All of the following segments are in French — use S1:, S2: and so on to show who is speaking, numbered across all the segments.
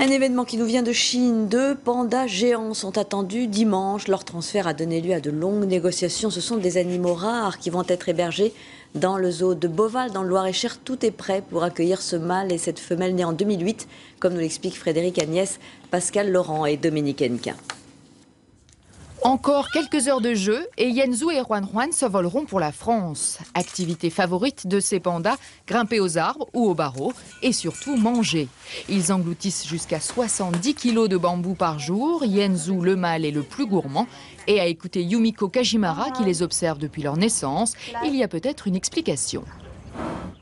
S1: Un événement qui nous vient de Chine. 2 pandas géants sont attendus dimanche. Leur transfert a donné lieu à de longues négociations. Ce sont des animaux rares qui vont être hébergés dans le zoo de Beauval, dans le Loir-et-Cher. Tout est prêt pour accueillir ce mâle et cette femelle née en 2008, comme nous l'expliquent Frédéric Agnès, Pascal Laurent et Dominique Hennequin.
S2: Encore quelques heures de jeu et Yenzhou et Juan Juan s'envoleront pour la France. Activité favorite de ces pandas, grimper aux arbres ou aux barreaux et surtout manger. Ils engloutissent jusqu'à 70 kilos de bambou par jour. Yenzhou, le mâle, est le plus gourmand. Et à écouter Yumiko Kajimara qui les observe depuis leur naissance, il y a peut-être une explication.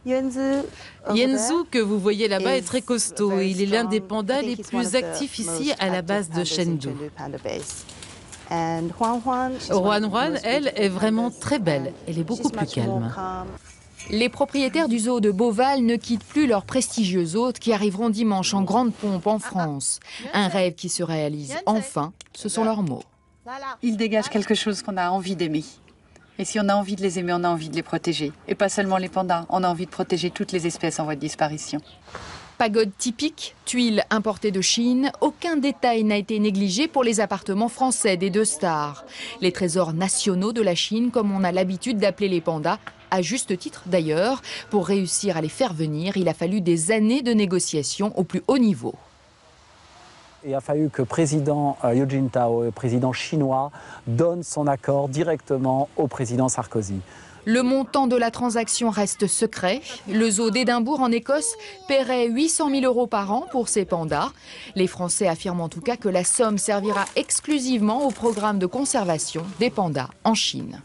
S3: Yenzhou, que vous voyez là-bas, est très costaud. Il est l'un des pandas les plus actifs ici à la base de Chengdu. Juan Juan, elle, est vraiment très belle. Elle est beaucoup plus calme.
S2: Les propriétaires du zoo de Beauval ne quittent plus leurs prestigieux hôtes qui arriveront dimanche en grande pompe en France. Un rêve qui se réalise enfin, ce sont leurs mots.
S4: Ils dégagent quelque chose qu'on a envie d'aimer. Et si on a envie de les aimer, on a envie de les protéger. Et pas seulement les pandas, on a envie de protéger toutes les espèces en voie de disparition.
S2: Pagode typique, tuiles importées de Chine, aucun détail n'a été négligé pour les appartements français des 2 stars. Les trésors nationaux de la Chine, comme on a l'habitude d'appeler les pandas, à juste titre d'ailleurs. Pour réussir à les faire venir, il a fallu des années de négociations au plus haut niveau.
S5: Il a fallu que le président Hu Jintao, le président chinois, donne son accord directement au président Sarkozy.
S2: Le montant de la transaction reste secret. Le zoo d'Édimbourg en Écosse paierait 800 000 € par an pour ces pandas. Les Français affirment en tout cas que la somme servira exclusivement au programme de conservation des pandas en Chine.